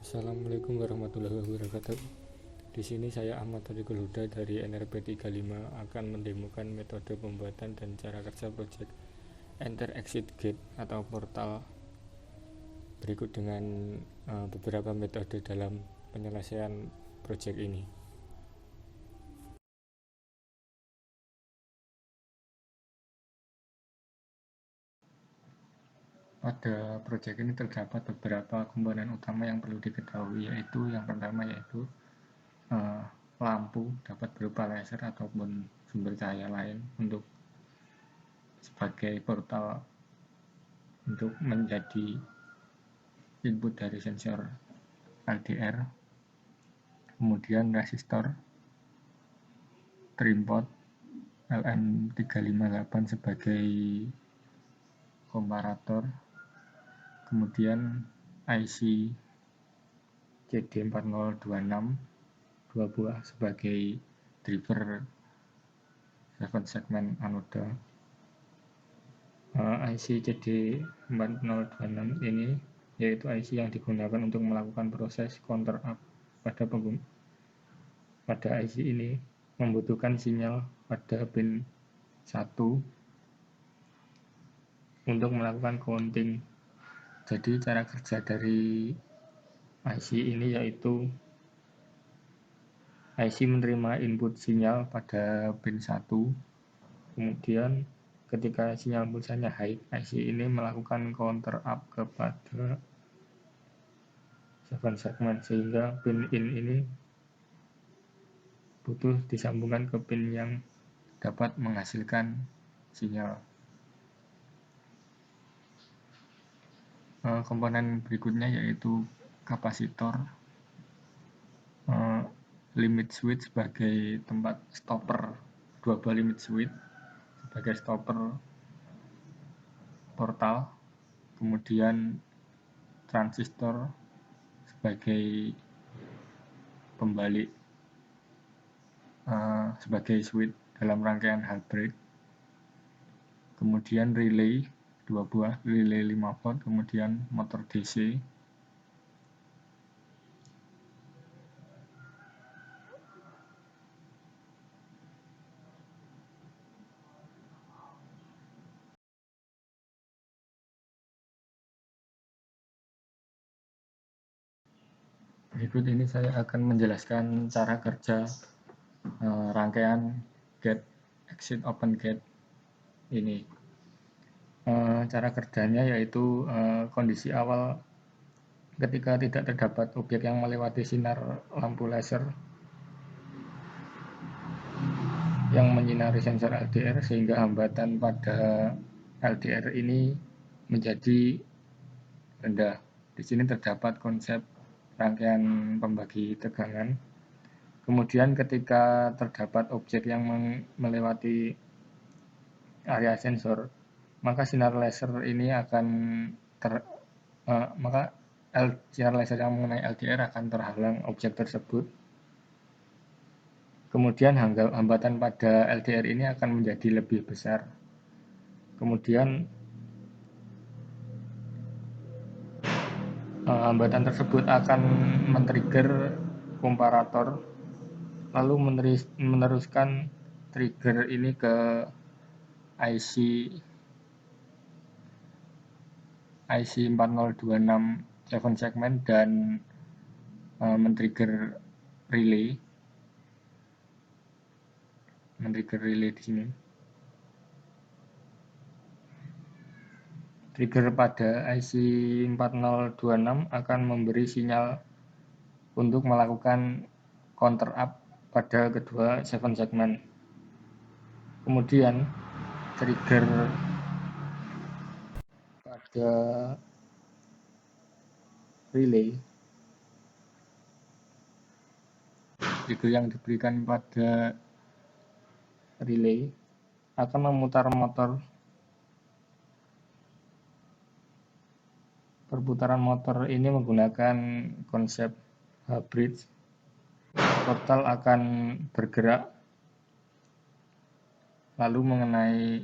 Assalamualaikum warahmatullahi wabarakatuh. Di sini saya Ahmad Tariqul Huda dari NRP 35 akan mendemokan metode pembuatan dan cara kerja project Enter Exit Gate atau portal berikut dengan beberapa metode dalam penyelesaian project ini. Pada proyek ini terdapat beberapa komponen utama yang perlu diketahui, yaitu yang pertama yaitu lampu dapat berupa laser ataupun sumber cahaya lain untuk sebagai portal untuk menjadi input dari sensor LDR. Kemudian resistor, trimpot, LM358 sebagai komparator, kemudian IC CD4026 2 buah sebagai driver 7 segmen anoda. IC CD4026 ini yaitu IC yang digunakan untuk melakukan proses counter up pada IC ini membutuhkan sinyal pada pin 1 untuk melakukan counting. Jadi cara kerja dari IC ini yaitu IC menerima input sinyal pada pin 1, kemudian ketika sinyal pulsanya high, IC ini melakukan counter up kepada 7 segmen sehingga pin in ini butuh disambungkan ke pin yang dapat menghasilkan sinyal. Komponen berikutnya yaitu kapasitor, limit switch sebagai tempat stopper, 2 buah limit switch sebagai stopper portal, kemudian transistor sebagai pembalik sebagai switch dalam rangkaian hall break, kemudian relay 2 buah, relay 5 volt, kemudian motor DC, berikut ini saya akan menjelaskan cara kerja rangkaian gate exit open gate ini. Cara kerjanya yaitu kondisi awal ketika tidak terdapat objek yang melewati sinar lampu laser yang menyinari sensor LDR sehingga hambatan pada LDR ini menjadi rendah. Di sini terdapat konsep rangkaian pembagi tegangan. Kemudian ketika terdapat objek yang melewati area sensor, maka sinar laser ini akan sinar laser yang mengenai LDR akan terhalang objek tersebut. Kemudian hambatan pada LDR ini akan menjadi lebih besar. Kemudian hambatan tersebut akan men-trigger komparator, lalu meneruskan trigger ini ke IC 4026 7 segmen dan men-trigger relay di sini. Trigger pada IC 4026 akan memberi sinyal untuk melakukan counter up pada kedua 7 segmen. Kemudian trigger pada relay, trigger yang diberikan pada relay akan memutar motor. Perputaran motor ini menggunakan konsep H-bridge. Portal akan bergerak lalu mengenai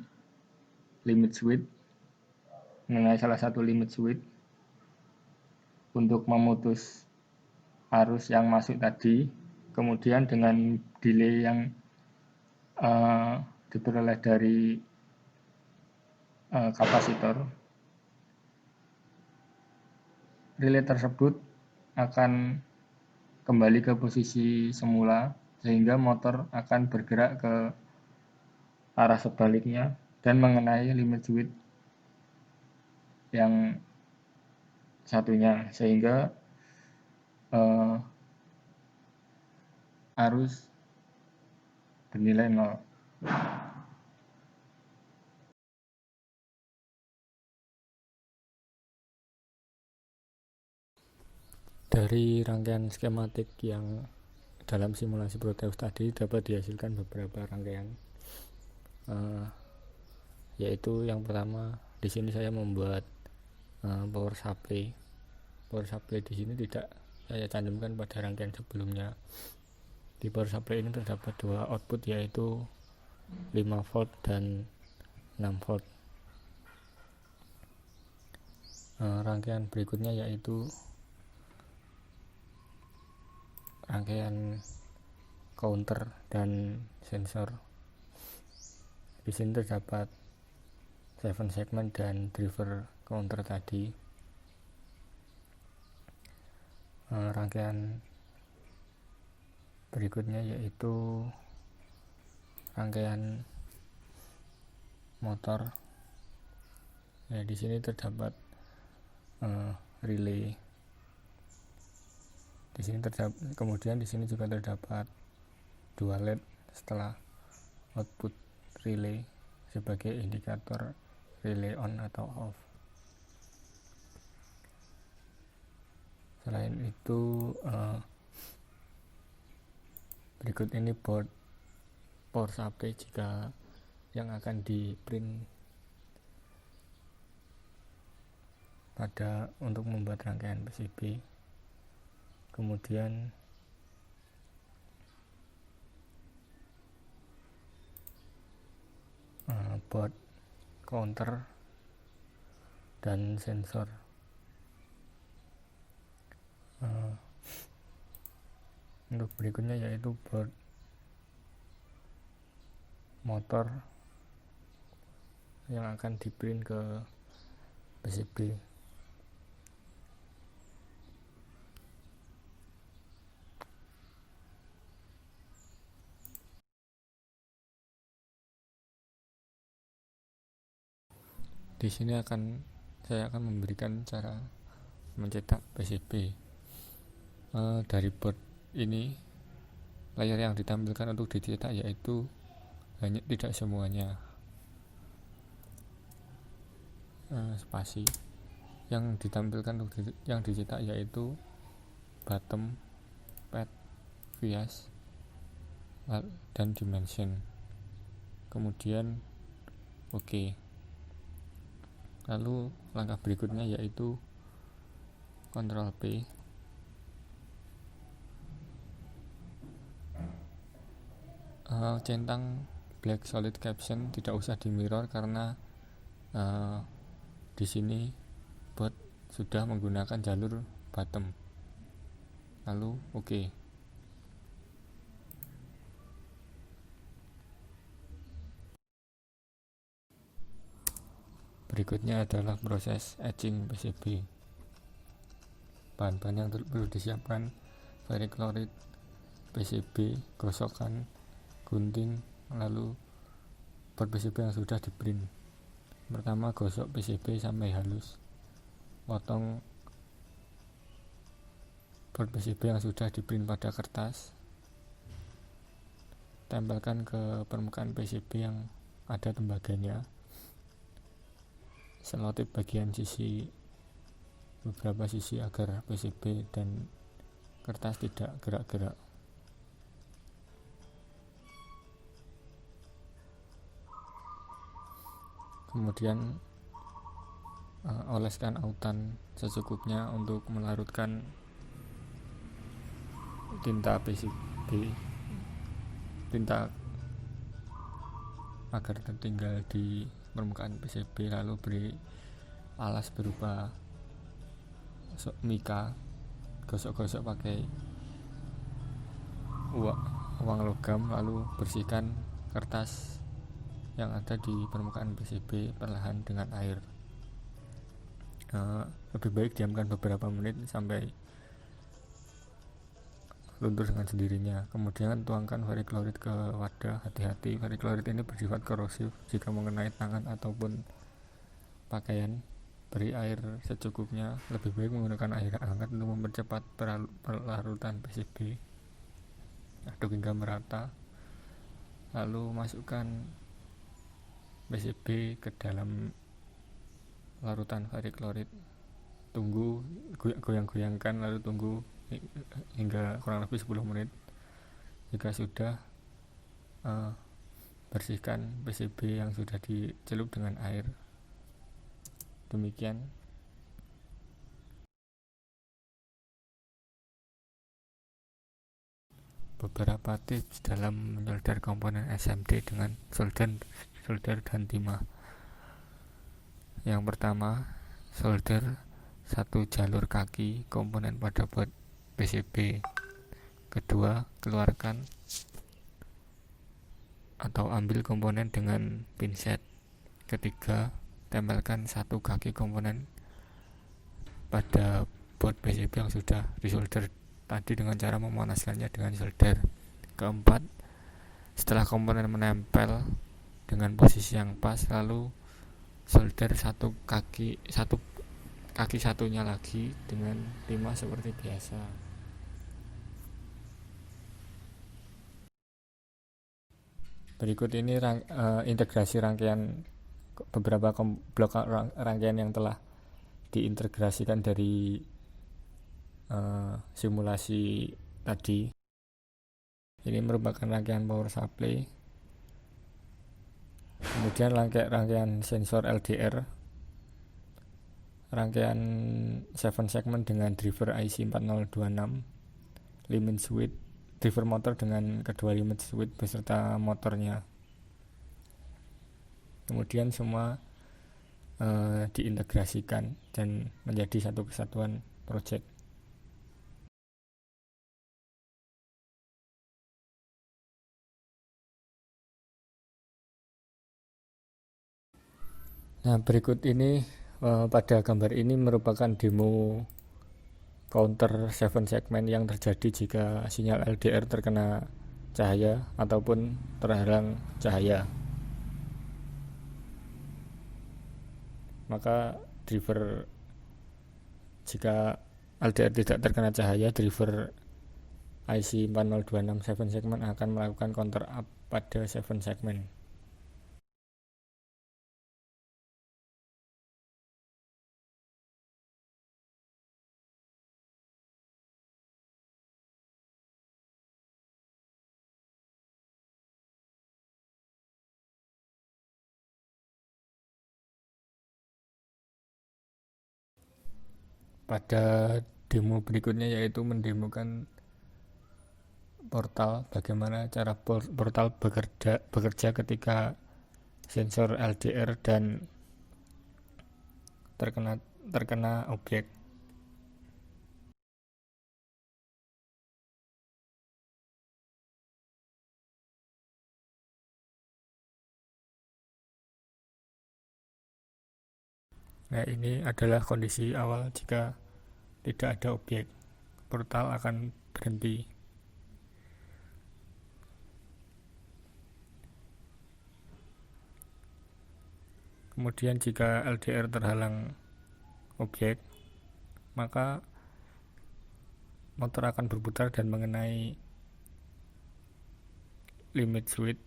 salah satu limit switch untuk memutus arus yang masuk tadi, kemudian dengan delay yang diperoleh dari kapasitor, relay tersebut akan kembali ke posisi semula sehingga motor akan bergerak ke arah sebaliknya dan mengenai limit switch yang satunya, sehingga arus bernilai 0. Dari rangkaian skematik yang dalam simulasi Proteus tadi dapat dihasilkan beberapa rangkaian, yaitu yang pertama di sini saya membuat power supply. Power supply di sini tidak saya cantumkan pada rangkaian sebelumnya. Di power supply ini terdapat dua output, yaitu 5 volt dan 6 volt. Rangkaian berikutnya yaitu rangkaian counter dan sensor. Di sini terdapat 7 segment dan driver counter tadi. Rangkaian berikutnya yaitu rangkaian motor. Ya, di sini terdapat relay. Di sini kemudian di sini juga terdapat 2 LED setelah output relay sebagai indikator relay on atau off. Selain itu, berikut ini board power supply jika yang akan di print pada untuk membuat rangkaian PCB. Kemudian board counter dan sensor. Untuk berikutnya yaitu board motor yang akan di print ke PCB. Di sini saya akan memberikan cara mencetak PCB. Dari board ini, layar yang ditampilkan untuk dicetak yaitu hanya tidak semuanya spasi. Yang ditampilkan untuk yang dicetak yaitu bottom, pad, vias, dan dimension. Kemudian oke. Lalu langkah berikutnya yaitu Ctrl P. Centang black solid caption tidak usah di mirror karena di sini bot sudah menggunakan jalur bottom. Lalu oke. Berikutnya adalah proses etching PCB. Bahan-bahan yang perlu disiapkan: ferriklorid, PCB, gosokan, gunting, lalu board PCB yang sudah di print. Pertama, gosok PCB sampai halus. Potong board PCB yang sudah di print pada kertas. Tempelkan ke permukaan PCB yang ada tembaganya. Selotip bagian sisi beberapa sisi agar PCB dan kertas tidak gerak-gerak. Kemudian oleskan autan secukupnya untuk melarutkan tinta PCB, tinta agar tertinggal di permukaan PCB. Lalu beri alas berupa mika, gosok-gosok pakai uang logam, lalu bersihkan kertas yang ada di permukaan PCB perlahan dengan air. Lebih baik diamkan beberapa menit sampai luntur dengan sendirinya. Kemudian tuangkan variklorid ke wadah. Hati-hati, variklorid ini bersifat korosif jika mengenai tangan ataupun pakaian. Beri air secukupnya. Lebih baik menggunakan air hangat untuk mempercepat pelarutan PCB. Aduk hingga merata. Lalu masukkan PCB ke dalam larutan variklorid. Tunggu, goyang-goyangkan, lalu tunggu hingga kurang lebih 10 menit. Jika sudah, bersihkan PCB yang sudah dicelup dengan air. Demikian. Beberapa tips dalam menyolder komponen SMD dengan solder dan timah. Yang pertama, solder satu jalur kaki komponen pada board PCB. Kedua, keluarkan atau ambil komponen dengan pinset. Ketiga, tempelkan satu kaki komponen pada board PCB yang sudah disolder tadi dengan cara memanaskannya dengan solder. Keempat, setelah komponen menempel dengan posisi yang pas, lalu solder kaki satunya lagi dengan timah seperti biasa. Berikut ini integrasi rangkaian beberapa blok rangkaian yang telah diintegrasikan dari simulasi tadi. Ini merupakan rangkaian power supply, kemudian rangkaian sensor LDR, rangkaian 7 segment dengan driver IC 4026, limit switch, driver motor dengan kedua limit switch beserta motornya. Kemudian semua diintegrasikan dan menjadi satu kesatuan project. Nah, berikut ini pada gambar ini merupakan demo counter 7 segment yang terjadi jika sinyal LDR terkena cahaya ataupun terhalang cahaya. Maka jika LDR tidak terkena cahaya, driver IC 4026 7 segment akan melakukan counter up pada 7 segment. Pada demo berikutnya yaitu mendemokan portal, bagaimana cara portal bekerja ketika sensor LDR dan terkena objek. Nah, ini adalah kondisi awal jika tidak ada objek. Portal akan berhenti. Kemudian jika LDR terhalang objek, maka motor akan berputar dan mengenai limit switch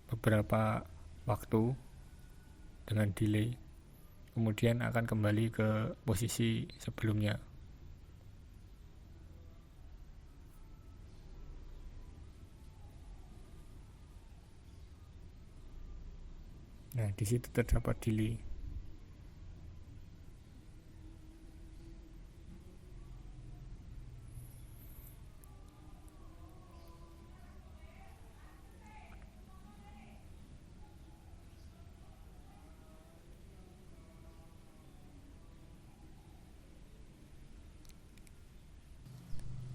beberapa waktu dengan delay. Kemudian akan kembali ke posisi sebelumnya. Nah, di situ terdapat delay.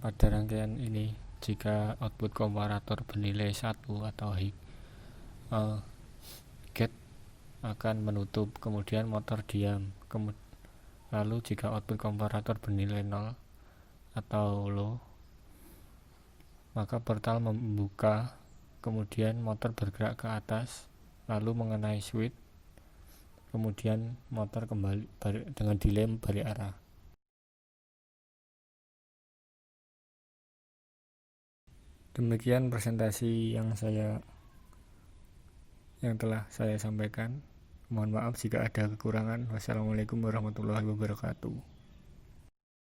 Pada rangkaian ini Jika output komparator bernilai 1 atau gate akan menutup, kemudian motor diam. Lalu jika output komparator bernilai 0 atau low, maka portal membuka, kemudian motor bergerak ke atas, lalu mengenai switch, kemudian motor kembali dengan delay balik arah. Demikian presentasi yang telah saya sampaikan. Mohon maaf jika ada kekurangan. Wassalamualaikum warahmatullahi wabarakatuh.